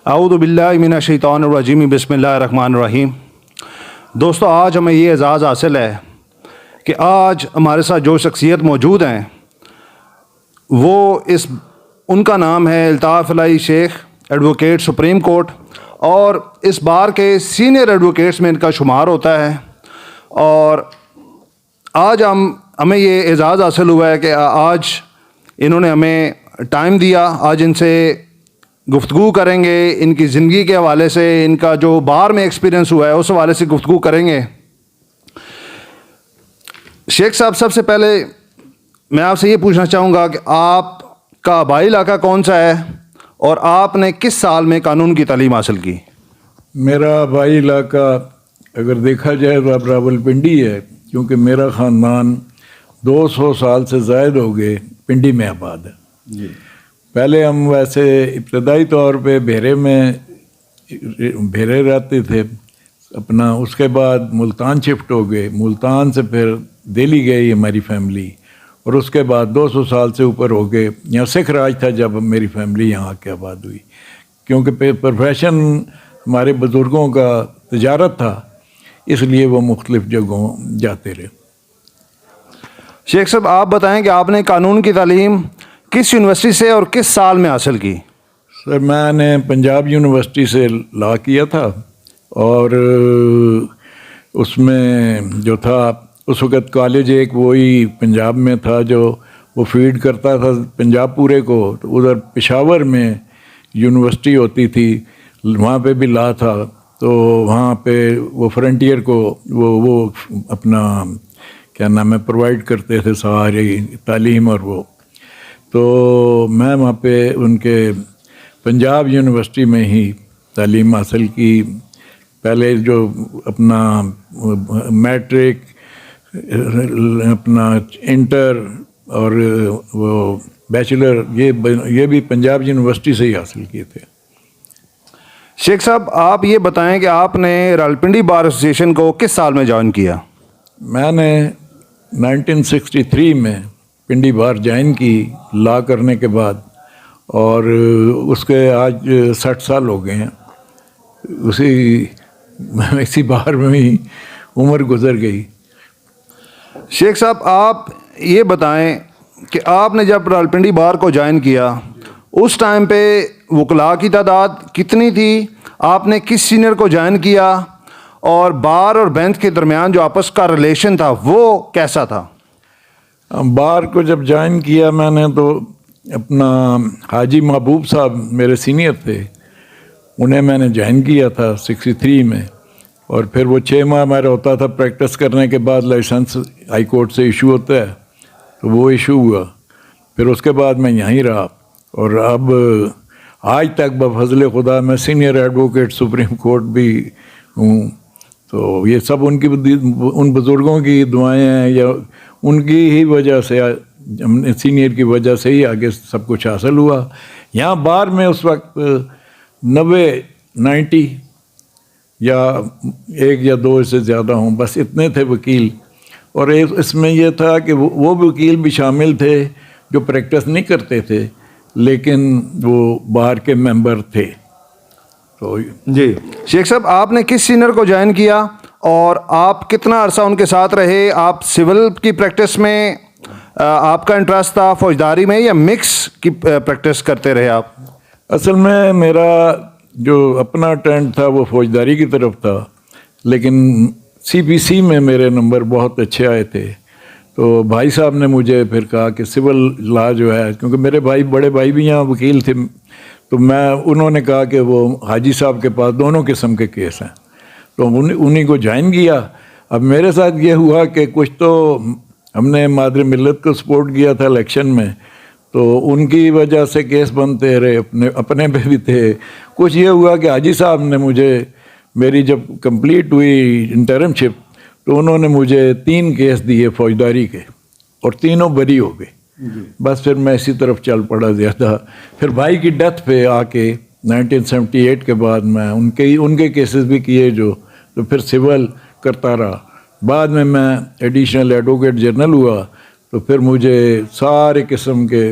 اعوذ باللہ من الشیطان الرجیم بسم اللہ الرحمن الرحیم۔ دوستو، آج ہمیں یہ اعزاز حاصل ہے کہ آج ہمارے ساتھ جو شخصیت موجود ہیں وہ ان کا نام ہے الطاف الہی شیخ، ایڈوکیٹ سپریم کورٹ، اور اس بار کے سینئر ایڈوکیٹس میں ان کا شمار ہوتا ہے۔ اور آج ہمیں یہ اعزاز حاصل ہوا ہے کہ آج انہوں نے ہمیں ٹائم دیا، آج ان سے گفتگو کریں گے، ان کی زندگی کے حوالے سے، ان کا جو بار میں ایکسپیرینس ہوا ہے اس حوالے سے گفتگو کریں گے۔ شیخ صاحب، سب سے پہلے میں آپ سے یہ پوچھنا چاہوں گا کہ آپ کا آبائی علاقہ کون سا ہے اور آپ نے کس سال میں قانون کی تعلیم حاصل کی؟ میرا آبائی علاقہ اگر دیکھا جائے تو اب راولپنڈی ہے، کیونکہ میرا خاندان 200 سال سے زائد ہو گئے پنڈی میں آباد ہے۔ جی، پہلے ہم ویسے ابتدائی طور پہ بھیرے رہتے تھے اپنا، اس کے بعد ملتان شفٹ ہو گئے، ملتان سے پھر دہلی گئی ہماری فیملی، اور اس کے بعد 200 سال سے اوپر ہو گئے یہاں سکھ راج تھا جب میری فیملی یہاں کے آباد ہوئی، کیونکہ پروفیشن ہمارے بزرگوں کا تجارت تھا، اس لیے وہ مختلف جگہوں جاتے رہے۔ شیخ صاحب، آپ بتائیں کہ آپ نے قانون کی تعلیم کس یونیورسٹی سے اور کس سال میں حاصل کی؟ سر، میں نے پنجاب یونیورسٹی سے لا کیا تھا، اور اس میں جو تھا اس وقت کالج ایک وہی پنجاب میں تھا جو وہ فیڈ کرتا تھا پنجاب پورے کو، تو ادھر پشاور میں یونیورسٹی ہوتی تھی، وہاں پہ بھی لا تھا، تو وہاں پہ وہ فرنٹیئر کو وہ اپنا کیا نام ہے پرووائڈ کرتے تھے ساری تعلیم، اور وہ تو میں وہاں پہ ان کے پنجاب یونیورسٹی میں ہی تعلیم حاصل کی۔ پہلے جو اپنا میٹرک، اپنا انٹر اور وہ بیچلر، یہ بھی پنجاب یونیورسٹی سے ہی حاصل کیے تھے۔ شیخ صاحب، آپ یہ بتائیں کہ آپ نے راولپنڈی بار ایسوسی ایشن کو کس سال میں جوائن کیا؟ میں نے 1963 میں پنڈی بار جوائن کی لا کرنے کے بعد، اور اس کے آج 60 سال ہو گئے ہیں، اسی بار میں ہی عمر گزر گئی۔ شیخ صاحب، آپ یہ بتائیں کہ آپ نے جب راولپنڈی بار کو جوائن کیا اس ٹائم پہ وکلاء کی تعداد کتنی تھی؟ آپ نے کس سینئر کو جوائن کیا؟ اور بار اور بینچ کے درمیان جو آپس کا ریلیشن تھا وہ کیسا تھا؟ بار کو جب جوائن کیا میں نے تو اپنا حاجی محبوب صاحب میرے سینئر تھے، انہیں میں نے جوائن کیا تھا 63 میں، اور پھر وہ 6 ماہ ہمارا ہوتا تھا پریکٹس کرنے کے بعد لائسنس ہائی کورٹ سے ایشو ہوتا ہے، تو وہ ایشو ہوا، پھر اس کے بعد میں یہیں رہا، اور اب آج تک بفضل خدا میں سینئر ایڈوکیٹ سپریم کورٹ بھی ہوں۔ تو یہ سب ان بزرگوں کی دعائیں ہیں، یا ان کی ہی وجہ سے، سینئر کی وجہ سے ہی آگے سب کچھ حاصل ہوا۔ یہاں بار میں اس وقت 90 یا 1 یا 2 سے زیادہ ہوں، بس اتنے تھے وکیل، اور اس میں یہ تھا کہ وہ وکیل بھی شامل تھے جو پریکٹس نہیں کرتے تھے لیکن وہ بار کے ممبر تھے۔ تو جی شیخ صاحب، آپ نے کس سینئر کو جوائن کیا اور آپ کتنا عرصہ ان کے ساتھ رہے؟ آپ سول کی پریکٹس میں آپ کا انٹرسٹ تھا، فوجداری میں، یا مکس کی پریکٹس کرتے رہے آپ؟ اصل میں میرا جو اپنا ٹرینڈ تھا وہ فوجداری کی طرف تھا، لیکن CPC میں میرے نمبر بہت اچھے آئے تھے، تو بھائی صاحب نے مجھے پھر کہا کہ سول لا جو ہے، کیونکہ میرے بڑے بھائی بھی یہاں وکیل تھے، تو انہوں نے کہا کہ وہ حاجی صاحب کے پاس دونوں قسم کے کیس ہیں، تو انہیں کو جوائن کیا۔ اب میرے ساتھ یہ ہوا کہ کچھ تو ہم نے مادر ملت کو سپورٹ کیا تھا الیکشن میں، تو ان کی وجہ سے کیس بنتے رہے، اپنے پہ بھی تھے۔ کچھ یہ ہوا کہ حاجی صاحب نے مجھے، میری جب کمپلیٹ ہوئی انٹرم شپ، تو انہوں نے مجھے 3 کیس دیے فوجداری کے، اور تینوں بری ہو گئے۔ بس پھر میں اسی طرف چل پڑا زیادہ۔ پھر بھائی کی ڈیتھ پہ آ کے 1978 کے بعد میں ان کے کیسز بھی کیے تو پھر سول کرتا رہا۔ بعد میں ایڈیشنل ایڈوکیٹ جنرل ہوا، تو پھر مجھے سارے قسم کے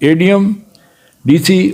ADM, DC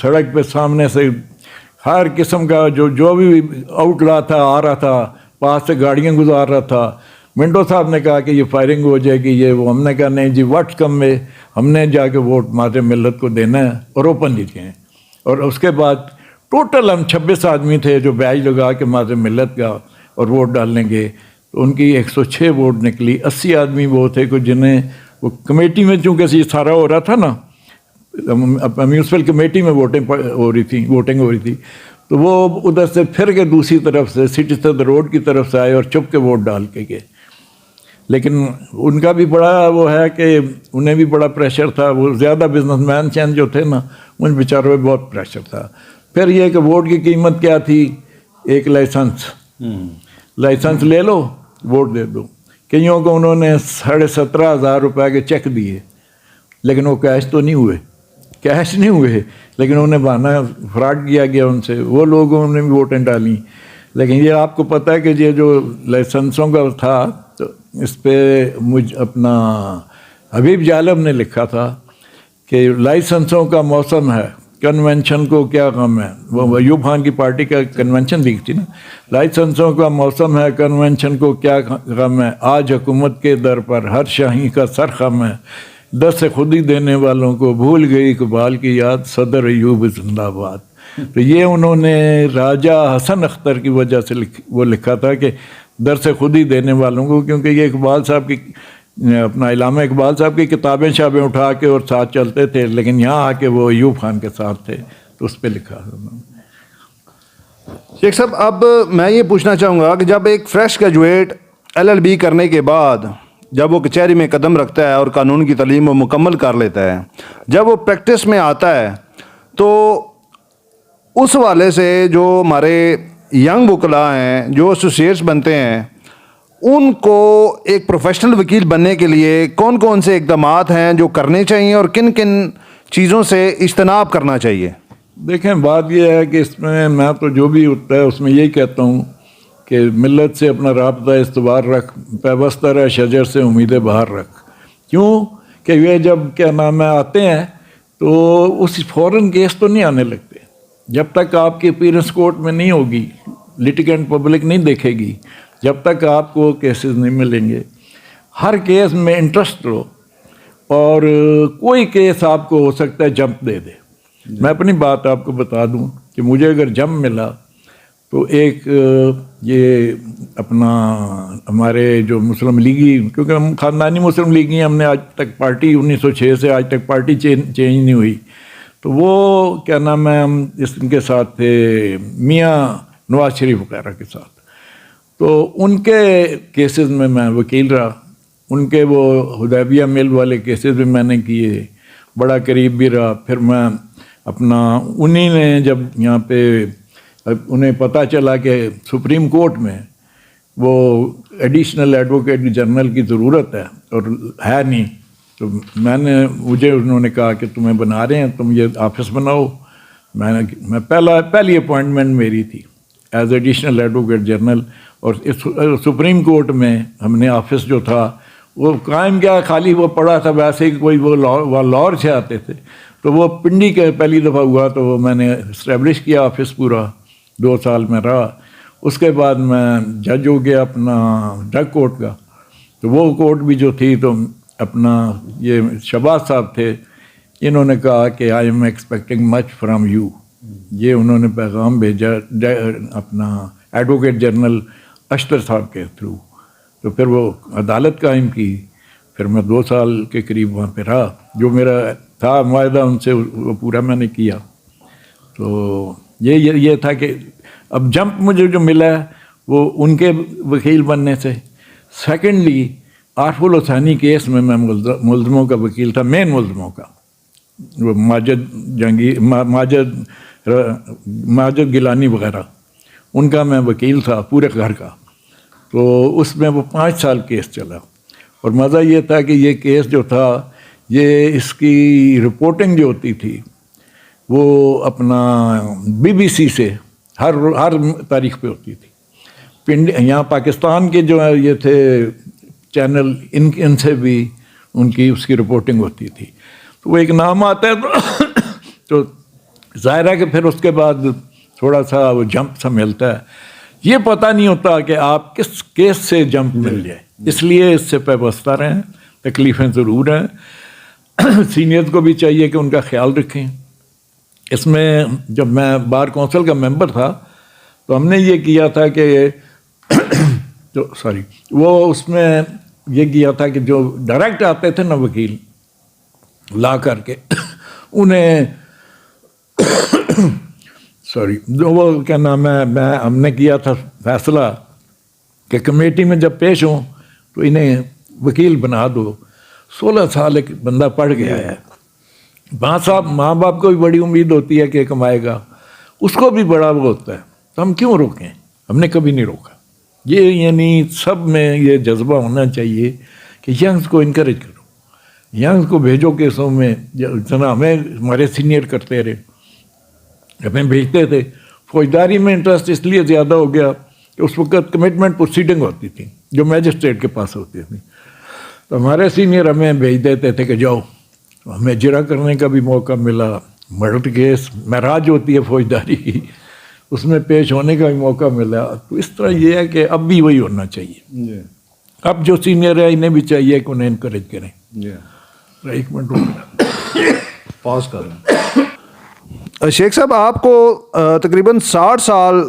سڑک پہ سامنے سے ہر قسم کا جو بھی آؤٹ لا تھا آ رہا تھا، پاس سے گاڑیاں گزار رہا تھا، منٹو صاحب نے کہا کہ یہ فائرنگ ہو جائے گی یہ وہ، ہم نے کہا نہیں جی وٹ کم میں ہم نے جا کے ووٹ ماضر ملت کو دینا ہے اور اوپن جیتے ہیں۔ اور اس کے بعد ٹوٹل ہم 26 آدمی تھے جو بیج لگا کے ماضر ملت کا اور ووٹ ڈالنے گئے، تو ان کی 106 ووٹ نکلی۔ 80 آدمی وہ تھے کہ جنہیں وہ کمیٹی میں چونکہ یہ سارا ہو رہا تھا نا، میونسپل کمیٹی میں ووٹنگ ہو رہی تھی، تو وہ ادھر سے پھر کے دوسری طرف سے سٹی صدر روڈ کی طرف سے آئے اور چپ کے ووٹ ڈال کے گئے۔ لیکن ان کا بھی بڑا وہ ہے کہ انہیں بھی بڑا پریشر تھا، وہ زیادہ بزنس مین چین جو تھے نا ان بیچاروں پہ بہت پریشر تھا۔ پھر یہ کہ ووٹ کی قیمت کیا تھی، ایک لائسنس لے لو ووٹ دے دو۔ کئیوں کو انہوں نے 17,500 روپے کے چیک دیے، لیکن وہ کیش نہیں ہوئے، لیکن انہیں بہانہ فراڈ کیا گیا ان سے، وہ لوگوں نے بھی ووٹیں ڈالیں۔ لیکن یہ آپ کو پتہ ہے کہ یہ جو لائسنسوں کا تھا تو اس پہ اپنا حبیب جالب نے لکھا تھا کہ لائسنسوں کا موسم ہے، کنونشن کو کیا غم ہے، وہ ایوب خان کی پارٹی کا کنونشن لکھی تھی نا، لائسنسوں کا موسم ہے کنونشن کو کیا غم ہے، آج حکومت کے در پر ہر شاہی کا سر خم ہے، دس سے خود ہی دینے والوں کو بھول گئی اقبال کی یاد، صدر ایوب زندہ آباد۔ تو یہ انہوں نے راجہ حسن اختر کی وجہ سے وہ لکھا تھا کہ در سے خود ہی دینے والوں کو، کیونکہ یہ اقبال صاحب کی اپنا علامہ اقبال صاحب کی کتابیں شابیں اٹھا کے اور ساتھ چلتے تھے، لیکن یہاں آ کے وہ ایوب خان کے ساتھ تھے تو اس پہ لکھا تھا۔ شیخ صاحب اب میں یہ پوچھنا چاہوں گا کہ جب ایک فریش گریجویٹ LLB کرنے کے بعد جب وہ کچہری میں قدم رکھتا ہے اور قانون کی تعلیم وہ مکمل کر لیتا ہے، جب وہ پریکٹس میں آتا ہے تو اس والے سے جو ہمارے ینگ وکلاء ہیں جو ایسوسیٹس بنتے ہیں، ان کو ایک پروفیشنل وکیل بننے کے لیے کون کون سے اقدامات ہیں جو کرنے چاہیے اور کن کن چیزوں سے اجتناب کرنا چاہیے؟ دیکھیں بات یہ ہے کہ اس میں تو جو بھی ہوتا ہے اس میں یہی کہتا ہوں کہ ملت سے اپنا رابطہ استوار رکھ، پیوستہ رہ شجر سے امیدیں باہر رکھ۔ کیوں کہ یہ جب کیا نام ہے آتے ہیں تو اس فوراً کیس تو نہیں آنے لگتے، جب تک آپ کی اپیرنس کورٹ میں نہیں ہوگی، لیٹیگنٹ پبلک نہیں دیکھے گی، جب تک آپ کو کیسز نہیں ملیں گے۔ ہر کیس میں انٹرسٹ لو، اور کوئی کیس آپ کو ہو سکتا ہے جمپ دے دے۔ میں اپنی بات آپ کو بتا دوں کہ مجھے اگر جمپ ملا تو ایک یہ اپنا ہمارے جو مسلم لیگی، کیونکہ ہم خاندانی مسلم لیگی ہیں، ہم نے آج تک پارٹی 1906 سے آج تک پارٹی چینج نہیں ہوئی، تو وہ کیا نام ہے ہم اس کے ساتھ تھے میاں نواز شریف وغیرہ کے ساتھ، تو ان کے کیسز میں وکیل رہا، ان کے وہ حدیبیہ میل والے کیسز بھی میں نے کیے، بڑا قریب بھی رہا۔ پھر میں اپنا انہی نے جب یہاں پہ انہیں پتہ چلا کہ سپریم کورٹ میں وہ ایڈیشنل ایڈوکیٹ جنرل کی ضرورت ہے اور ہے نہیں، تو مجھے انہوں نے کہا کہ تمہیں بنا رہے ہیں، تم یہ آفس بناؤ۔ میں پہلی اپوائنٹمنٹ میری تھی ایز ایڈیشنل ایڈوکیٹ جنرل، اور سپریم کورٹ میں ہم نے آفس جو تھا وہ قائم کیا، خالی وہ پڑا تھا، ویسے ہی کوئی وہ لاہور سے آتے تھے، تو وہ پنڈی کے پہلی دفعہ ہوا تو وہ میں نے اسٹیبلش کیا آفس، پورا 2 سال میں رہا۔ اس کے بعد میں جج ہو گیا اپنا ڈرگ کورٹ کا، تو وہ کورٹ بھی جو تھی تو اپنا یہ شہباز صاحب تھے، انہوں نے کہا کہ I am expecting much from you, یہ انہوں نے پیغام بھیجا اپنا ایڈوکیٹ جنرل اشتر صاحب کے تھرو، تو پھر وہ عدالت قائم کی۔ پھر میں 2 سال کے قریب وہاں پہ رہا، جو میرا تھا معاہدہ ان سے وہ پورا میں نے کیا۔ تو یہ تھا کہ اب جمپ مجھے جو ملا ہے وہ ان کے وکیل بننے سے۔ سیکنڈلی عارف الحسینی کیس میں ملزموں کا وکیل تھا، مین ملزموں کا، وہ ماجد گیلانی وغیرہ، ان کا میں وکیل تھا پورے گھر کا۔ تو اس میں وہ 5 سال کیس چلا، اور مزہ یہ تھا کہ یہ کیس جو تھا یہ اس کی رپورٹنگ جو ہوتی تھی وہ اپنا BBC سے ہر تاریخ پہ ہوتی تھی، یہاں پاکستان کے جو یہ تھے چینل ان سے بھی ان کی اس کی رپورٹنگ ہوتی تھی۔ تو وہ ایک نام آتا ہے تو ظاہر ہے کہ پھر اس کے بعد تھوڑا سا وہ جمپ سا ملتا ہے. یہ پتہ نہیں ہوتا کہ آپ کس کیس سے جمپ مل جائے, اس لیے اس سے پیوستہ رہیں. تکلیفیں ضرور ہیں, سینئرز کو بھی چاہیے کہ ان کا خیال رکھیں. اس میں جب میں بار کونسل کا ممبر تھا تو ہم نے یہ کیا تھا کہ وہ اس میں یہ کیا تھا کہ جو ڈائریکٹ آتے تھے نا وکیل لا کر کے انہیں وہ کیا نام ہے, ہم نے کیا تھا فیصلہ کہ کمیٹی میں جب پیش ہوں تو انہیں وکیل بنا دو. 16 سال ایک بندہ پڑھ گیا ہے. ماں باپ کو بھی بڑی امید ہوتی ہے کہ کمائے گا, اس کو بھی بڑا وہ ہوتا ہے, تو ہم کیوں روکیں؟ ہم نے کبھی نہیں روکا. یہ یعنی سب میں یہ جذبہ ہونا چاہیے کہ ینگز کو انکریج کرو, ینگز کو بھیجو کیسوں میں. جنا ہمیں ہمارے سینئر کرتے رہے, ہمیں بھیجتے تھے. فوجداری میں انٹرسٹ اس لیے زیادہ ہو گیا کہ اس وقت کمٹمنٹ پروسیڈنگ ہوتی تھی جو میجسٹریٹ کے پاس ہوتی تھی, تو ہمارے سینئر ہمیں بھیج دیتے تھے کہ جاؤ. ہمیں اجرا کرنے کا بھی موقع ملا, مرڈر کیس معراج ہوتی ہے فوجداری کی, اس میں پیش ہونے کا بھی موقع ملا. تو اس طرح یہ ہے کہ اب بھی وہی ہونا چاہیے. اب جو سینئر ہے انہیں بھی چاہیے کہ انہیں انکریج کریں. ایک منٹ پاس کریں. شیخ صاحب, آپ کو تقریباً 60 سال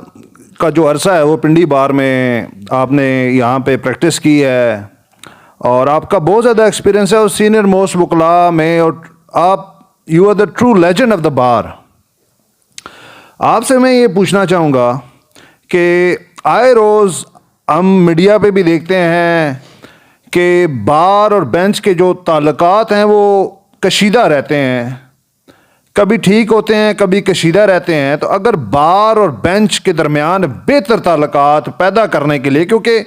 کا جو عرصہ ہے وہ پنڈی بار میں آپ نے یہاں پہ پریکٹس کی ہے, اور آپ کا بہت زیادہ ایکسپیرینس ہے اور سینئر موسٹ وکلاء میں, اور آپ you are the true legend of the bar. آپ سے میں یہ پوچھنا چاہوں گا کہ آئے روز ہم میڈیا پہ بھی دیکھتے ہیں کہ بار اور بینچ کے جو تعلقات ہیں وہ کشیدہ رہتے ہیں, کبھی ٹھیک ہوتے ہیں کبھی کشیدہ رہتے ہیں. تو اگر بار اور بینچ کے درمیان بہتر تعلقات پیدا کرنے کے لیے, کیونکہ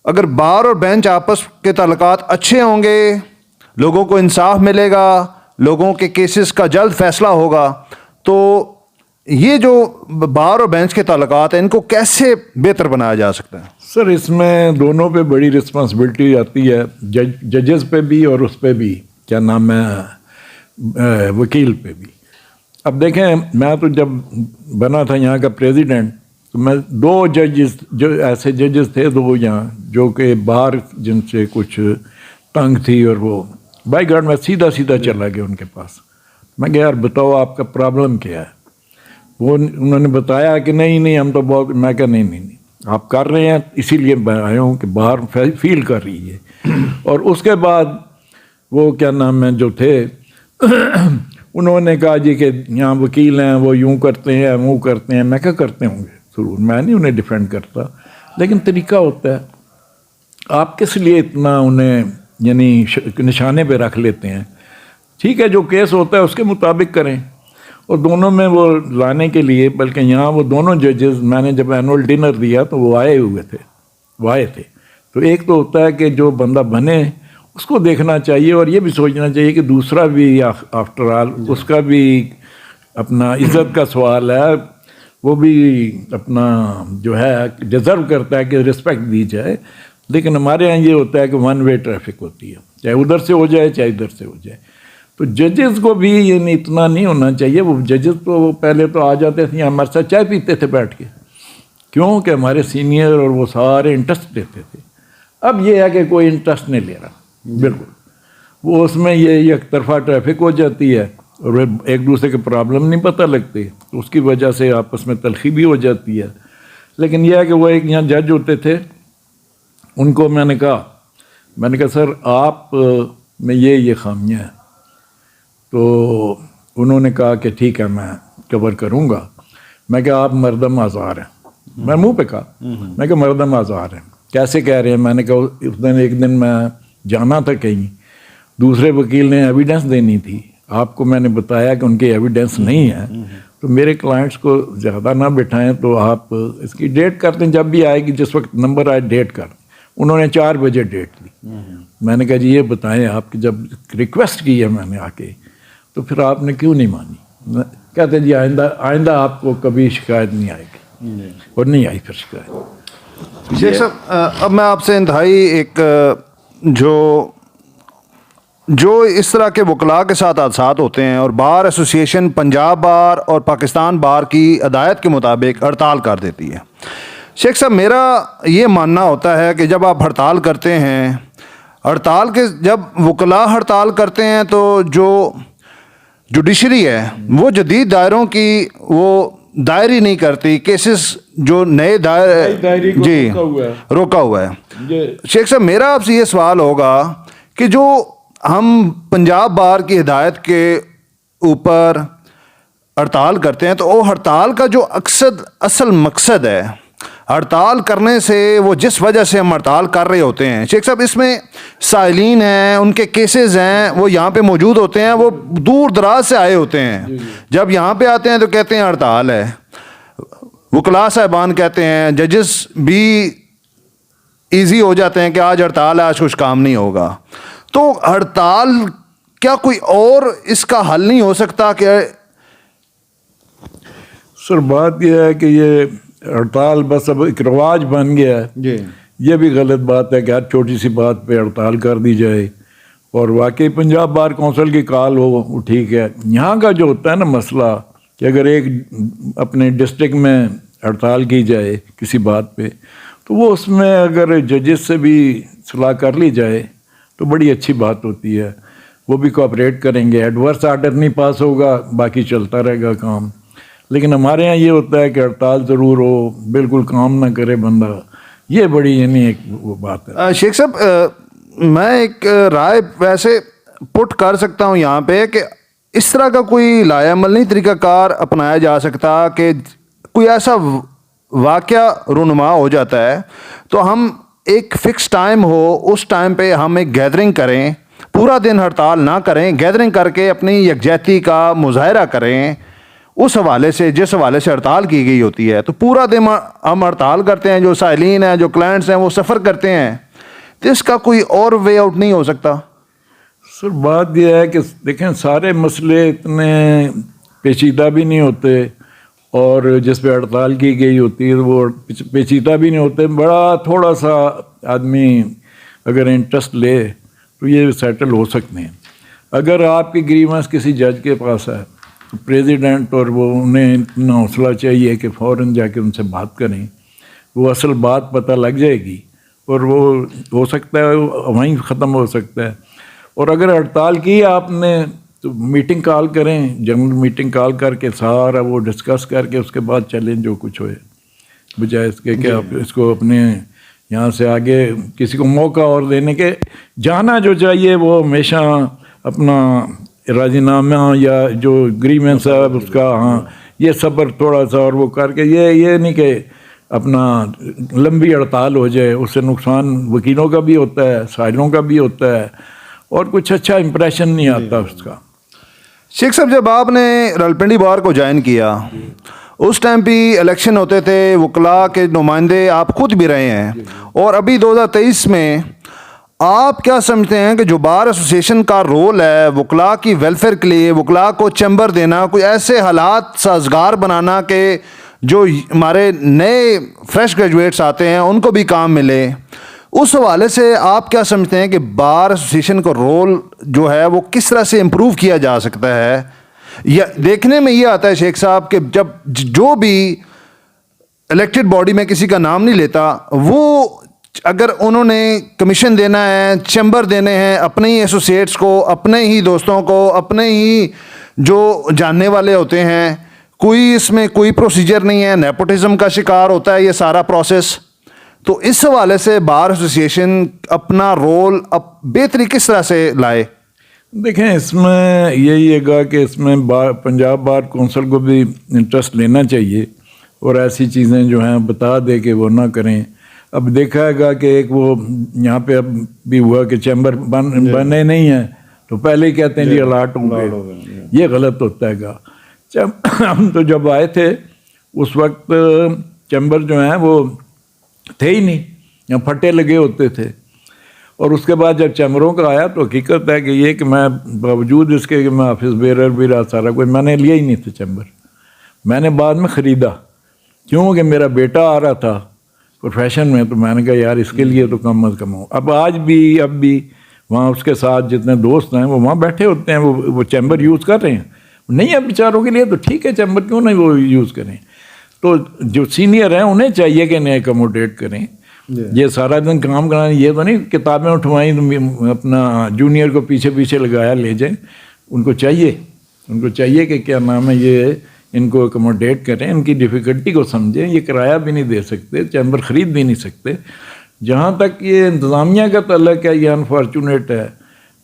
اگر بار اور بینچ آپس کے تعلقات اچھے ہوں گے, لوگوں کو انصاف ملے گا, لوگوں کے کیسز کا جلد فیصلہ ہوگا, تو یہ جو بار اور بینچ کے تعلقات ہیں ان کو کیسے بہتر بنایا جا سکتا ہے؟ سر, اس میں دونوں پہ بڑی رسپانسبلٹی آتی ہے, ججز پہ بھی اور اس پہ بھی کیا نام ہے وکیل پہ بھی. اب دیکھیں, میں تو جب بنا تھا یہاں کا پریزیڈنٹ تو میں 2 ججز جو ایسے ججز تھے 2 یہاں جو کہ باہر جن سے کچھ تنگ تھی, اور وہ بائی گاڈ میں سیدھا چلا گیا ان کے پاس. میں کہ یار بتاؤ آپ کا پرابلم کیا ہے؟ وہ انہوں نے بتایا کہ نہیں ہم تو بہت. میں کہا نہیں آپ کر رہے ہیں, اسی لیے میں آیا ہوں کہ باہر فیل کر رہی ہے. اور اس کے بعد وہ کیا نام ہے جو تھے انہوں نے کہا جی کہ یہاں وکیل ہیں وہ یوں کرتے ہیں وہ کرتے ہیں. میں کیا کرتے ہوں گے, ضرور میں نہیں انہیں ڈیفینڈ کرتا, لیکن طریقہ ہوتا ہے. آپ کس لیے اتنا انہیں یعنی نشانے پہ رکھ لیتے ہیں؟ ٹھیک ہے, جو کیس ہوتا ہے اس کے مطابق کریں. اور دونوں میں وہ لانے کے لیے, بلکہ یہاں وہ دونوں ججز میں نے جب اینول ڈنر دیا تو وہ آئے تھے. تو ایک تو ہوتا ہے کہ جو بندہ بنے اس کو دیکھنا چاہیے, اور یہ بھی سوچنا چاہیے کہ دوسرا بھی آفٹر آل اس کا بھی اپنا عزت کا سوال ہے, وہ بھی اپنا جو ہے ڈیزرو کرتا ہے کہ رسپیکٹ دی جائے. لیکن ہمارے یہاں یہ ہوتا ہے کہ 1 وے ٹریفک ہوتی ہے, چاہے ادھر سے ہو جائے چاہے ادھر سے ہو جائے. تو ججز کو بھی یہ اتنا نہیں ہونا چاہیے. وہ ججز تو پہلے تو آ جاتے تھے ہمارے ساتھ چائے پیتے تھے بیٹھ کے, کیوں کہ ہمارے سینئر اور وہ سارے انٹرسٹ لیتے تھے. اب یہ ہے کہ کوئی انٹرسٹ نہیں لے رہا, بالکل. وہ اس میں یہ ایک طرفہ ٹریفک ہو جاتی ہے اور ایک دوسرے کے پرابلم نہیں پتہ لگتے, تو اس کی وجہ سے آپس میں تلخی بھی ہو جاتی ہے. لیکن یہ ہے کہ وہ ایک یہاں جج ہوتے تھے, ان کو میں نے کہا سر آپ میں یہ خامیاں ہیں. تو انہوں نے کہا کہ ٹھیک ہے میں کور کروں گا. میں کہا آپ مردم آزار ہیں. میں منہ پہ کہا, میں کہا مردم آزار ہیں کیسے کہہ رہے ہیں؟ میں نے کہا اس دن ایک دن میں جانا تھا کہیں, دوسرے وکیل نے ایویڈنس دینی تھی, آپ کو میں نے بتایا کہ ان کی ایویڈنس نہیں ہے, تو میرے کلائنٹس کو زیادہ نہ بٹھائیں, تو آپ اس کی ڈیٹ کر دیں, جب بھی آئے گی جس وقت نمبر آئے ڈیٹ کر. انہوں نے 4 بجے ڈیٹ لی. میں نے کہا جی یہ بتائیں, آپ کی جب ریکویسٹ کی ہے میں نے آ کے, تو پھر آپ نے کیوں نہیں مانی؟ کہتے جی آئندہ آپ کو کبھی شکایت نہیں آئے گی, اور نہیں آئی پھر شکایت. شیخ صاحب, اب میں آپ سے انتہائی ایک جو جو اس طرح کے وکلاء کے ساتھ حادثات ہوتے ہیں اور بار ایسوسیشن پنجاب بار اور پاکستان بار کی ہدایت کے مطابق ہڑتال کر دیتی ہے. شیخ صاحب میرا یہ ماننا ہوتا ہے کہ جب آپ ہڑتال کرتے ہیں، ہڑتال کے جب وکلاء ہڑتال کرتے ہیں تو جو جوڈیشری ہے وہ جدید دائروں کی وہ دائری نہیں کرتی، کیسز جو نئے دائری کو جی روکا ہوا ہے. شیخ صاحب میرا آپ سے یہ سوال ہوگا کہ جو ہم پنجاب بار کی ہدایت کے اوپر ہڑتال کرتے ہیں تو وہ ہڑتال کا جو اصل مقصد ہے، ہڑتال کرنے سے وہ جس وجہ سے ہم ہڑتال کر رہے ہوتے ہیں، شیخ صاحب اس میں سائلین ہیں، ان کے کیسز ہیں، وہ یہاں پہ موجود ہوتے ہیں، وہ دور دراز سے آئے ہوتے ہیں. جب یہاں پہ آتے ہیں تو کہتے ہیں ہڑتال ہے، وکلاء صاحبان کہتے ہیں، ججز بھی ایزی ہو جاتے ہیں کہ آج ہڑتال ہے، آج کچھ کام نہیں ہوگا. تو ہڑتال کیا کوئی اور اس کا حل نہیں ہو سکتا کہ سر بات یہ ہے کہ یہ ہڑتال بس اب ایک رواج بن گیا ہے. جی یہ بھی غلط بات ہے کہ ہر چھوٹی سی بات پہ ہڑتال کر دی جائے. اور واقعی پنجاب بار کونسل کی کال ہو وہ ٹھیک ہے. یہاں کا جو ہوتا ہے نا مسئلہ کہ اگر ایک اپنے ڈسٹرکٹ میں ہڑتال کی جائے کسی بات پہ تو وہ اس میں اگر ججز سے بھی صلاح کر لی جائے تو بڑی اچھی بات ہوتی ہے. وہ بھی کوآپریٹ کریں گے، ایڈورس آرڈر نہیں پاس ہوگا، باقی چلتا رہے گا کام. لیکن ہمارے یہاں یہ ہوتا ہے کہ ہڑتال ضرور ہو، بالکل کام نہ کرے بندہ. یہ بڑی یعنی ایک وہ بات ہے. شیخ صاحب میں ایک رائے ویسے پٹ کر سکتا ہوں یہاں پہ کہ اس طرح کا کوئی لائے عمل نہیں طریقہ کار اپنایا جا سکتا کہ کوئی ایسا واقعہ رونما ہو جاتا ہے تو ہم ایک فکس ٹائم ہو، اس ٹائم پہ ہم ایک گیدرنگ کریں، پورا دن ہڑتال نہ کریں، گیدرنگ کر کے اپنی یکجہتی کا مظاہرہ کریں اس حوالے سے جس حوالے سے ہڑتال کی گئی ہوتی ہے. تو پورا دن ہم ہڑتال کرتے ہیں، جو سائلین ہیں، جو کلائنٹس ہیں وہ سفر کرتے ہیں، تو اس کا کوئی اور وے آؤٹ نہیں ہو سکتا؟ سر بات یہ ہے کہ دیکھیں سارے مسئلے اتنے پیچیدہ بھی نہیں ہوتے اور جس پہ ہڑتال کی گئی ہوتی ہے وہ پیچیدہ بھی نہیں ہوتے. بڑا تھوڑا سا آدمی اگر انٹرسٹ لے تو یہ سیٹل ہو سکتے ہیں. اگر آپ کی گریونس کسی جج کے پاس ہے تو پریزیڈنٹ اور وہ انہیں اتنا حوصلہ چاہیے کہ فوراً جا کے ان سے بات کریں، وہ اصل بات پتہ لگ جائے گی اور وہ ہو سکتا ہے وہیں ختم ہو سکتا ہے. اور اگر ہڑتال کی آپ نے تو میٹنگ کال کریں، جنرل میٹنگ کال کر کے سارا وہ ڈسکس کر کے اس کے بعد چلیں جو کچھ ہوئے، بجائے اس کے کہ آپ اس کو اپنے یہاں سے آگے کسی کو موقع اور دینے کے. جانا جو چاہیے وہ ہمیشہ اپنا راضی نامہ یا جو گریوینس ہے اس کا، ہاں یہ صبر تھوڑا سا اور وہ کر کے یہ نہیں کہ اپنا لمبی ہڑتال ہو جائے. اس سے نقصان وکیلوں کا بھی ہوتا ہے، سائلوں کا بھی ہوتا ہے اور کچھ اچھا امپریشن نہیں آتا اس کا. شیخ صاحب جب آپ نے رلپنڈی بار کو جوائن کیا اس ٹائم بھی الیکشن ہوتے تھے، وکلاء کے نمائندے آپ خود بھی رہے ہیں، اور ابھی 2023 میں آپ کیا سمجھتے ہیں کہ جو بار ایسوسیشن کا رول ہے وکلاء کی ویلفیئر کے لیے، وکلاء کو چیمبر دینا، کوئی ایسے حالات سازگار بنانا کہ جو ہمارے نئے فریش گریجویٹس آتے ہیں ان کو بھی کام ملے، اس حوالے سے آپ کیا سمجھتے ہیں کہ بار ایسوسیشن کا رول جو ہے وہ کس طرح سے امپروو کیا جا سکتا ہے؟ یا دیکھنے میں یہ آتا ہے شیخ صاحب کہ جب جو بھی الیکٹڈ باڈی میں کسی کا نام نہیں لیتا، وہ اگر انہوں نے کمیشن دینا ہے، چیمبر دینے ہیں اپنے ہی ایسوسیٹس کو، اپنے ہی دوستوں کو، اپنے ہی جو جاننے والے ہوتے ہیں، کوئی اس میں کوئی پروسیجر نہیں ہے، نیپوٹزم کا شکار ہوتا ہے یہ سارا پروسیس. تو اس حوالے سے بار ایسوسیشن اپنا رول بہتری کس طرح سے لائے؟ دیکھیں اس میں یہی گا کہ اس میں پنجاب بار کونسل کو بھی انٹرسٹ لینا چاہیے اور ایسی چیزیں جو ہیں بتا دے کہ وہ نہ کریں. اب دیکھا گا کہ ایک وہ یہاں پہ اب بھی ہوا کہ چیمبر بنے نہیں ہیں تو پہلے ہی کہتے ہیں جی الاٹ ہوں گے، یہ غلط ہوتا ہے گا. ہم تو جب آئے تھے اس وقت چیمبر جو ہیں وہ تھے ہی نہیں، یہاں پھٹے لگے ہوتے تھے. اور اس کے بعد جب چیمبروں کا آیا تو حقیقت ہے کہ یہ کہ میں باوجود اس کے کہ میں آفس بیرر بھی رہا سارا کوئی، میں نے لیا ہی نہیں تھا چیمبر. میں نے بعد میں خریدا کیونکہ میرا بیٹا آ رہا تھا پروفیشن میں، تو میں نے کہا یار اس کے لیے تو کم از کم ہو. اب آج بھی اب بھی وہاں اس کے ساتھ جتنے دوست ہیں وہ وہاں بیٹھے ہوتے ہیں, وہ چیمبر یوز کر رہے ہیں. نہیں ہے بیچاروں کے لیے تو ٹھیک ہے, چیمبر کیوں نہیں وہ یوز کریں. تو جو سینئر ہیں انہیں چاہیے کہ انہیں اکوموڈیٹ کریں. یہ سارا دن کام کرانا, یہ تو نہیں کتابیں اٹھوائیں تو اپنا جونیئر کو پیچھے پیچھے لگایا لے جائیں. ان کو چاہیے کہ کیا نام ہے یہ ان کو اکوموڈیٹ کریں, ان کی ڈیفیکلٹی کو سمجھیں. یہ کرایہ بھی نہیں دے سکتے, چیمبر خرید بھی نہیں سکتے. جہاں تک یہ انتظامیہ کا تعلق ہے, یہ انفارچونیٹ ہے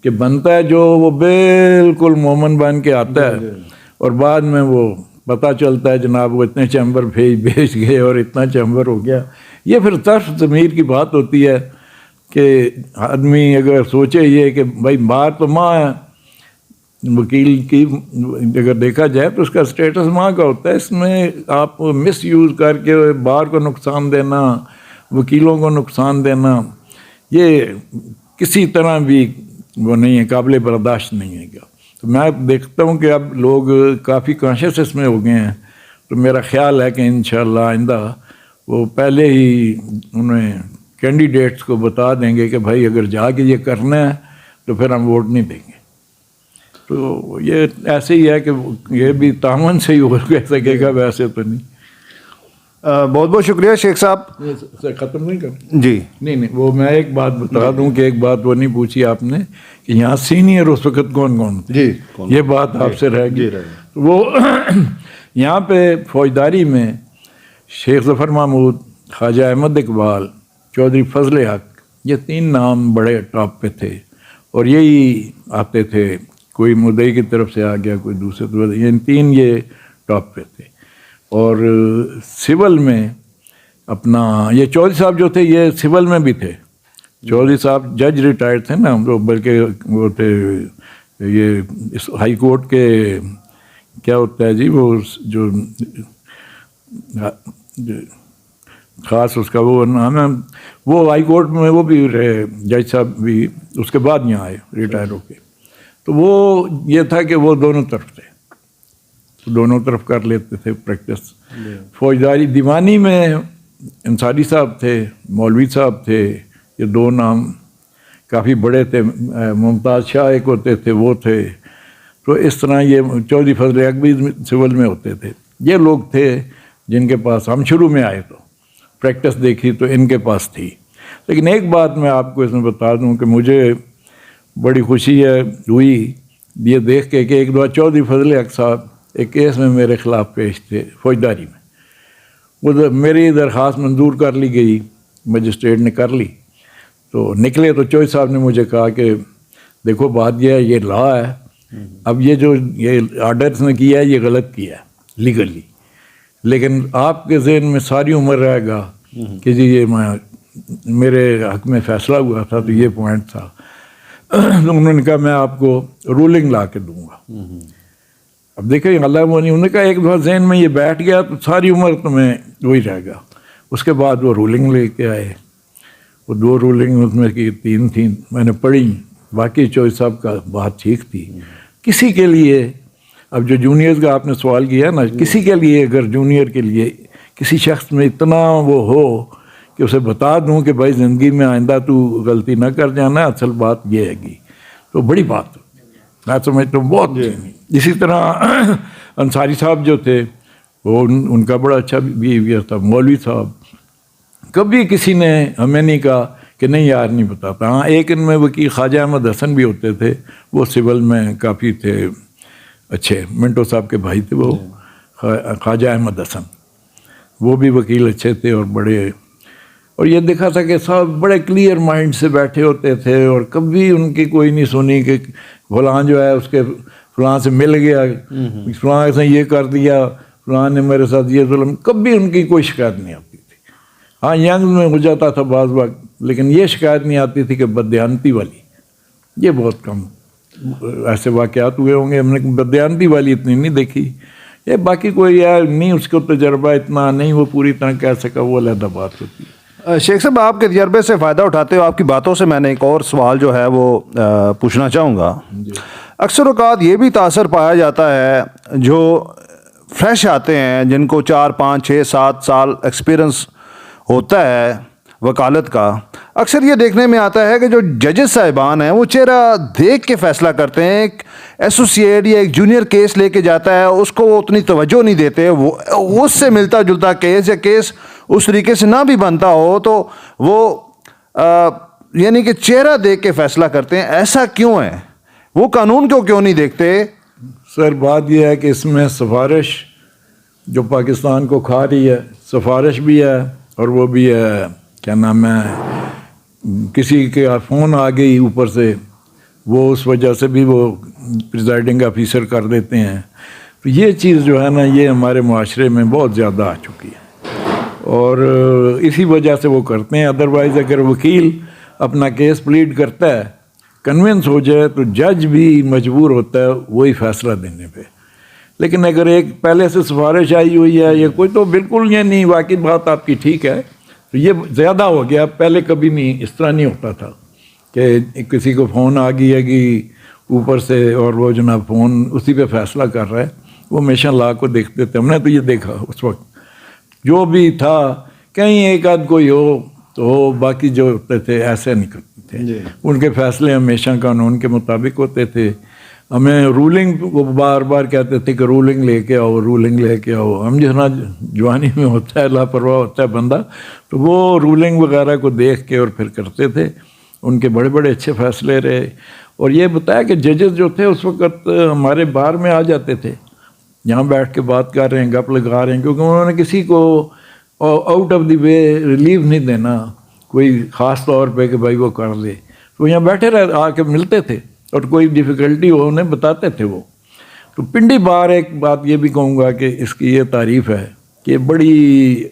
کہ بنتا ہے جو وہ بالکل مومن بن کے آتا ہے اور بعد میں وہ پتہ چلتا ہے جناب وہ اتنے چیمبر بھیج گئے اور اتنا چیمبر ہو گیا. یہ پھر طرف ضمیر کی بات ہوتی ہے کہ آدمی اگر سوچے یہ کہ بھائی بار تو ماں ہے, وکیل کی اگر دیکھا جائے تو اس کا اسٹیٹس ماں کا ہوتا ہے. اس میں آپ مس یوز کر کے بار کو نقصان دینا, وکیلوں کو نقصان دینا, یہ کسی طرح بھی وہ نہیں ہے, قابل برداشت نہیں ہے. کیا تو میں دیکھتا ہوں کہ اب لوگ کافی کانشیس اس میں ہو گئے ہیں. تو میرا خیال ہے کہ انشاءاللہ آئندہ وہ پہلے ہی انہیں کینڈیڈیٹس کو بتا دیں گے کہ بھائی اگر جا کے یہ کرنا ہے تو پھر ہم ووٹ نہیں دیں گے. تو یہ ایسے ہی ہے کہ یہ بھی تعاون سے ہی ہو سکے گا, ویسے تو نہیں. بہت بہت شکریہ شیخ صاحب. ختم نہیں کر جی نہیں وہ میں ایک بات بتا دوں کہ ایک بات وہ نہیں پوچھی آپ نے کہ یہاں سینئر اس وقت کون تھے. جی یہ بات آپ سے رہ گئی. وہ یہاں پہ فوجداری میں شیخ ظفر محمود, خواجہ احمد اقبال, چودھری فضل حق, یہ 3 نام بڑے ٹاپ پہ تھے. اور یہی آتے تھے, کوئی مدعی کی طرف سے آ گیا, کوئی دوسرے طرف, یہ 3 یہ ٹاپ پہ تھے. اور سول میں اپنا یہ چودھری صاحب جو تھے یہ سول میں بھی تھے. چودھری صاحب جج ریٹائرڈ تھے نا, بلکہ وہ تھے یہ اس ہائی کورٹ کے کیا ہوتا ہے جی وہ جو خاص اس کا وہ نام ہے, وہ ہائی کورٹ میں وہ بھی رہے جج صاحب بھی, اس کے بعد یہاں آئے ریٹائر ہو کے. تو وہ یہ تھا کہ وہ دونوں طرف تھے, دونوں طرف کر لیتے تھے پریکٹس. فوجداری دیوانی میں انصاری صاحب تھے, مولوی صاحب تھے, یہ 2 نام کافی بڑے تھے. ممتاز شاہ ایک ہوتے تھے, وہ تھے. تو اس طرح یہ چودھری فضل حق بھی سول میں ہوتے تھے. یہ لوگ تھے جن کے پاس ہم شروع میں آئے تو پریکٹس دیکھی تو ان کے پاس تھی. لیکن ایک بات میں آپ کو اس میں بتا دوں کہ مجھے بڑی خوشی ہوئی یہ دیکھ کے کہ ایک دو چودھری فضل حق صاحب ایک کیس میں میرے خلاف پیش تھے فوجداری میں. وہ میری درخواست منظور کر لی گئی, مجسٹریٹ نے کر لی. تو نکلے تو چودھری صاحب نے مجھے کہا کہ دیکھو بات یہ ہے, یہ لا ہے, اب یہ جو یہ آرڈرس نے کیا ہے یہ غلط کیا ہے لیگلی, لیکن آپ کے ذہن میں ساری عمر رہے گا کہ جی یہ میرے حق میں فیصلہ ہوا تھا تو یہ پوائنٹ تھا. تو انہوں نے کہا میں آپ کو رولنگ لا کے دوں گا. اب دیکھیں اللہ وہ نہیں, انہوں نے کہا ایک دفعہ ذہن میں یہ بیٹھ گیا تو ساری عمر تمہیں وہی رہے گا. اس کے بعد وہ رولنگ لے کے آئے, وہ 2 رولنگ اس میں کی 3 تھیں, میں نے پڑھی. باقی چودھری صاحب کا بات ٹھیک تھی. کسی کے لیے اب جو جونیئرز کا آپ نے سوال کیا نا, کسی کے لیے اگر جونیئر کے لیے کسی شخص میں اتنا وہ ہو کہ اسے بتا دوں کہ بھائی زندگی میں آئندہ تو غلطی نہ کر جانا, اصل بات یہ ہے گی, تو بڑی بات میں سمجھتا ہوں بہت. اسی طرح انصاری صاحب جو تھے وہ ان کا بڑا اچھا بیہیویئر تھا. مولوی صاحب کبھی کسی نے ہمیں نہیں کہا کہ نہیں یار نہیں بتاتا. ہاں ایک ان میں وکیل خواجہ احمد حسن بھی ہوتے تھے, وہ سول میں کافی تھے اچھے. منٹو صاحب کے بھائی تھے وہ خواجہ احمد حسن, وہ بھی وکیل اچھے تھے اور بڑے. اور یہ دیکھا تھا کہ سب بڑے کلیئر مائنڈ سے بیٹھے ہوتے تھے اور کبھی ان کی کوئی نہیں سنی کہ فلاں جو ہے اس کے فلاں سے مل گیا, فلاں سے یہ کر دیا, فلاں نے میرے ساتھ یہ ظلم, کبھی ان کی کوئی شکایت نہیں آتی تھی. ہاں ینگ میں ہو جاتا تھا بعض وقت, لیکن یہ شکایت نہیں آتی تھی کہ بددیانتی والی. یہ بہت کم ایسے واقعات ہوئے ہوں گے, ہم نے بددیانتی والی اتنی نہیں دیکھی. یہ باقی کوئی یار نہیں, اس کو تجربہ اتنا نہیں, وہ پوری طرح کہہ سکا, وہ علیحدہ بات ہوتی ہے. شیخ صاحب آپ کے تجربے سے فائدہ اٹھاتے ہو, آپ کی باتوں سے میں نے ایک اور سوال جو ہے وہ پوچھنا چاہوں گا. اکثر اوقات یہ بھی تاثر پایا جاتا ہے جو فریش آتے ہیں, جن کو 4 5 6 7 سال ایکسپیرئنس ہوتا ہے وکالت کا, اکثر یہ دیکھنے میں آتا ہے کہ جو ججز صاحبان ہیں وہ چہرہ دیکھ کے فیصلہ کرتے ہیں. ایک ایسوسیٹ یا ایک جونیئر کیس لے کے جاتا ہے, اس کو وہ اتنی توجہ نہیں دیتے, وہ اس سے ملتا جلتا کیس یا کیس اس طریقے سے نہ بھی بنتا ہو تو وہ یعنی کہ چہرہ دیکھ کے فیصلہ کرتے ہیں. ایسا کیوں ہے؟ وہ قانون کیوں نہیں دیکھتے؟ سر بات یہ ہے کہ اس میں سفارش جو پاکستان کو کھا رہی ہے, سفارش بھی ہے اور وہ بھی ہے کیا نام ہے, کسی کے فون آ گئی اوپر سے, وہ اس وجہ سے بھی وہ پریزائڈنگ آفیسر کر دیتے ہیں. تو یہ چیز جو ہے نا یہ ہمارے معاشرے میں بہت زیادہ آ چکی ہے اور اسی وجہ سے وہ کرتے ہیں. ادروائز اگر وکیل اپنا کیس پلیڈ کرتا ہے, کنونس ہو جائے, تو جج بھی مجبور ہوتا ہے وہی فیصلہ دینے پہ. لیکن اگر ایک پہلے سے سفارش آئی ہوئی ہے یا کوئی, تو بالکل یہ نہیں, واقعی بات آپ کی ٹھیک ہے, تو یہ زیادہ ہو گیا. پہلے کبھی نہیں اس طرح نہیں ہوتا تھا کہ کسی کو فون آ گئی ہے کہ اوپر سے اور وہ جناب فون اسی پہ فیصلہ کر رہا ہے. وہ ہمیشہ لا کو دیکھتے تھے. ہم نے تو یہ دیکھا اس وقت جو بھی تھا, کہیں ایک آدھ کوئی ہو تو باقی جو ہوتے تھے ایسے نہیں کرتے تھے. ان کے فیصلے ہمیشہ قانون کے مطابق ہوتے تھے. ہمیں رولنگ کو بار بار کہتے تھے کہ رولنگ لے کے آؤ, رولنگ لے کے آؤ. ہم جتنا جوانی میں ہوتا ہے لاپرواہ ہوتا ہے بندہ, تو وہ رولنگ وغیرہ کو دیکھ کے اور پھر کرتے تھے. ان کے بڑے بڑے اچھے فیصلے رہے. اور یہ بتایا کہ ججز جو تھے اس وقت ہمارے بار میں آ جاتے تھے, یہاں بیٹھ کے بات کر رہے ہیں, گپ لگا رہے ہیں, کیونکہ انہوں نے کسی کو out of the way relief نہیں دینا کوئی خاص طور پہ کہ بھائی وہ کر دے. تو یہاں بیٹھے رہے, آ کے ملتے تھے اور کوئی ڈیفیکلٹی ہو انہیں بتاتے تھے وہ. تو پنڈی بار ایک بات یہ بھی کہوں گا کہ اس کی یہ تعریف ہے کہ بڑی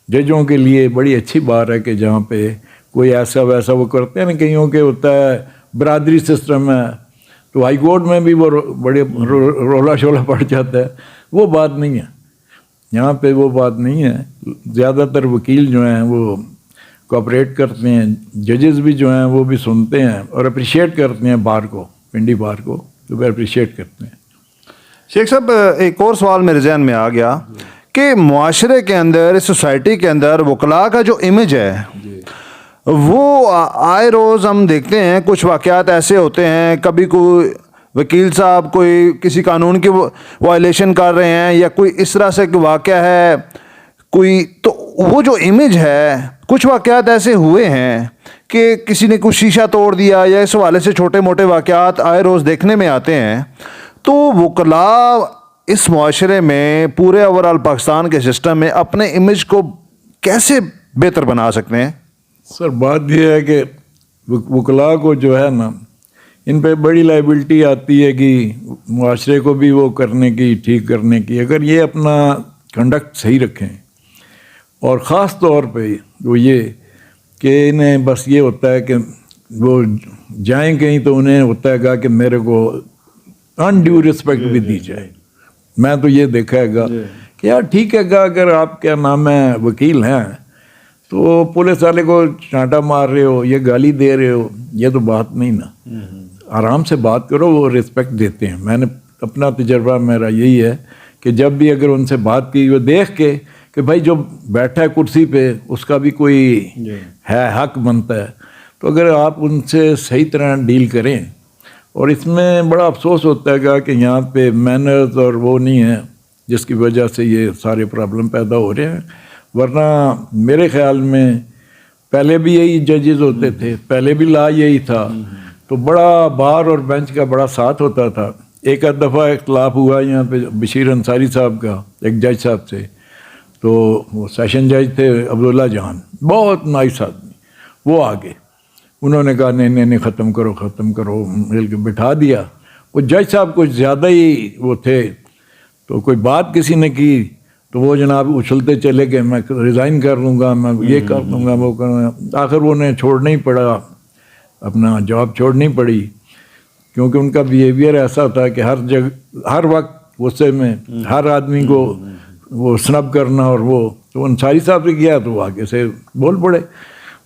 ججوں کے لیے بڑی اچھی بار ہے کہ جہاں پہ کوئی ایسا ویسا وہ کرتے ہیں نا, کئیوں کے ہوتا ہے برادری سسٹم ہے, تو ہائی کورٹ میں بھی وہ بڑے رولا شولا پڑ جاتا ہے. وہ بات نہیں ہے یہاں پہ, وہ بات نہیں ہے. زیادہ تر وکیل جو ہیں وہ کوآپریٹ کرتے ہیں, ججز بھی جو ہیں وہ بھی سنتے ہیں اور اپریشیٹ کرتے ہیں بار کو, پنڈی بار کو تو وہ اپریشیٹ کرتے ہیں. شیخ صاحب ایک اور سوال میرے ذہن میں آ گیا کہ معاشرے کے اندر, اس سوسائٹی کے اندر وکلاء کا جو امیج ہے وہ آئے روز ہم دیکھتے ہیں کچھ واقعات ایسے ہوتے ہیں, کبھی کوئی وکیل صاحب کوئی کسی قانون کی وائلیشن کر رہے ہیں یا کوئی اس طرح سے واقعہ ہے کوئی, تو وہ جو امیج ہے, کچھ واقعات ایسے ہوئے ہیں کہ کسی نے کچھ شیشہ توڑ دیا یا اس حوالے سے چھوٹے موٹے واقعات آئے روز دیکھنے میں آتے ہیں. تو وکلاء اس معاشرے میں پورے اوورال پاکستان کے سسٹم میں اپنے امیج کو کیسے بہتر بنا سکتے ہیں؟ سر بات یہ ہے کہ وکلاء کو جو ہے نا, ان پہ بڑی لائبلٹی آتی ہے کہ معاشرے کو بھی وہ کرنے کی, ٹھیک کرنے کی. اگر یہ اپنا کنڈکٹ صحیح رکھیں, اور خاص طور پہ وہ یہ کہ انہیں بس یہ ہوتا ہے کہ وہ جائیں کہیں تو انہیں ہوتا ہے گا کہ میرے کو انڈیو رسپیکٹ بھی دی جائے. میں تو یہ دیکھا ہے گا کہ یار ٹھیک ہے گا, اگر آپ کیا نام ہے وکیل ہیں تو پولیس والے کو چانٹا مار رہے ہو, یہ گالی دے رہے ہو, یہ تو بات نہیں نا. آرام سے بات کرو, وہ رسپیکٹ دیتے ہیں. میں نے اپنا تجربہ میرا یہی ہے کہ جب بھی اگر ان سے بات کی, وہ دیکھ کے کہ بھائی جو بیٹھا ہے کرسی پہ اس کا بھی کوئی ہے, حق بنتا ہے, تو اگر آپ ان سے صحیح طرح ڈیل کریں. اور اس میں بڑا افسوس ہوتا ہے گا کہ یہاں پہ مینرز اور وہ نہیں ہے, جس کی وجہ سے یہ سارے پرابلم پیدا ہو رہے ہیں. ورنہ میرے خیال میں پہلے بھی یہی ججز ہوتے تھے, پہلے بھی لا یہی تھا, تو بڑا بار اور بینچ کا بڑا ساتھ ہوتا تھا. ایک آدھ دفعہ اختلاف ہوا یہاں پہ بشیر انصاری صاحب کا ایک جج صاحب سے, تو وہ سیشن جج تھے عبداللہ جان, بہت نائس آدمی. وہ آگے انہوں نے کہا نہیں ختم کرو, مل کے بٹھا دیا. وہ جج صاحب کچھ زیادہ ہی وہ تھے, تو کوئی بات کسی نے کی تو وہ جناب اچھلتے چلے گئے, میں ریزائن کر لوں گا, میں یہ کر دوں گا, وہ کروں گا. آخر وہ انہیں چھوڑنا ہی پڑا, اپنا جاب چھوڑنی پڑی, کیونکہ ان کا بیہیویئر ایسا تھا کہ ہر جگہ ہر وقت غصے میں ہر آدمی کو وہ سنب کرنا. اور وہ تو انصاری صاحب سے کیا تو وہ آگے سے بول پڑے.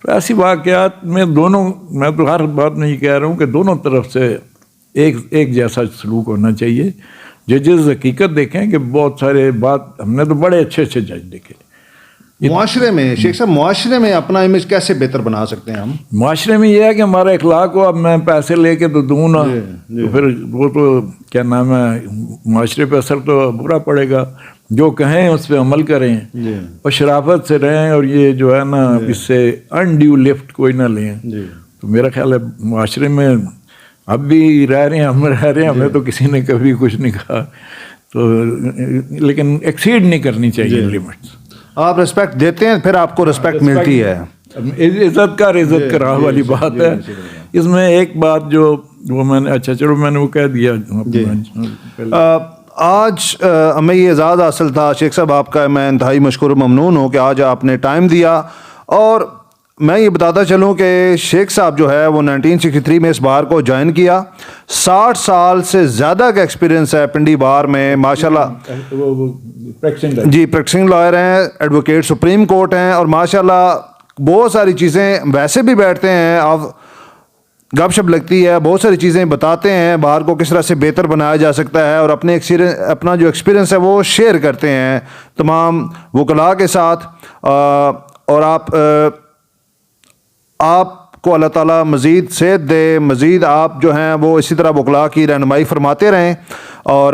تو ایسی واقعات میں دونوں, میں تو ہر بات میں یہ کہہ رہا ہوں کہ دونوں طرف سے ایک جیسا سلوک ہونا چاہیے. ججز حقیقت دیکھیں کہ بہت سارے بات, ہم نے تو بڑے اچھے جج دیکھے, معاشرے میں شیخ صاحب معاشرے میں اپنا امیج کیسے بہتر بنا سکتے ہیں ہم؟ معاشرے میں یہ ہے کہ ہمارا اخلاق ہو. اب میں پیسے لے کے تو دوں نا تو پھر وہ تو کیا نام ہے معاشرے پہ اثر تو برا پڑے گا. جو کہیں اس پہ عمل کریں اور شرافت سے رہیں, اور یہ جو ہے نا اس سے انڈیو لفٹ کوئی نہ لیں. تو میرا خیال ہے معاشرے میں اب بھی رہ رہے ہیں, ہم رہ رہے ہیں, ہمیں تو کسی نے کبھی کچھ نہیں کہا, تو لیکن ایکسیڈ نہیں کرنی چاہیے لمٹس. آپ رسپیکٹ دیتے ہیں پھر آپ کو رسپیکٹ ملتی ہے. عزت کرا والی بات ہے. اس میں ایک بات جو وہ میں نے اچھا چلو میں نے وہ کہہ دیا. آج ہمیں یہ اعزاز حاصل تھا شیخ صاحب آپ کا, میں انتہائی مشکور و ممنون ہوں کہ آج آپ نے ٹائم دیا. اور میں یہ بتاتا چلوں کہ شیخ صاحب جو ہے وہ 1963 میں اس بار کو جوائن کیا. 60 سال سے زیادہ کا ایکسپیرینس ہے پنڈی بار میں ماشاءاللہ. جی پریکٹسنگ لائر ہیں, ایڈوکیٹ سپریم کورٹ ہیں, اور ماشاءاللہ بہت ساری چیزیں ویسے بھی بیٹھتے ہیں, آپ گپ شپ لگتی ہے, بہت ساری چیزیں بتاتے ہیں بار کو کس طرح سے بہتر بنایا جا سکتا ہے, اور اپنا جو ایکسپیرینس ہے وہ شیئر کرتے ہیں تمام وکلاء کے ساتھ. اور آپ کو اللہ تعالیٰ مزید صحت دے, مزید آپ جو ہیں وہ اسی طرح وکلاء کی رہنمائی فرماتے رہیں. اور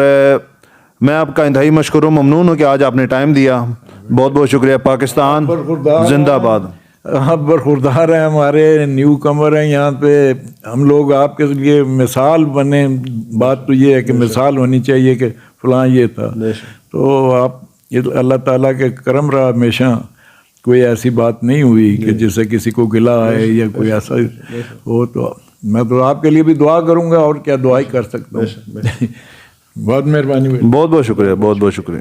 میں آپ کا انتہائی مشکور و ممنون ہوں کہ آج آپ نے ٹائم دیا. بہت بہت شکریہ. پاکستان زندہ باد. آپ برخوردار ہیں, ہمارے نیو کمر ہیں یہاں پہ, ہم لوگ آپ کے لیے مثال بنے. بات تو یہ ہے کہ مثال ہونی چاہیے کہ فلاں یہ تھا. تو آپ یہ اللہ تعالیٰ کے کرم رہا ہمیشہ, کوئی ایسی بات نہیں ہوئی کہ جس سے کسی کو گلا آئے یا کوئی ایسا ہو. تو میں تو آپ کے لیے بھی دعا کروں گا, اور کیا دعا ہی کر سکتا ہوں. بہت مہربانی. بہت بہت شکریہ. بہت بہت شکریہ.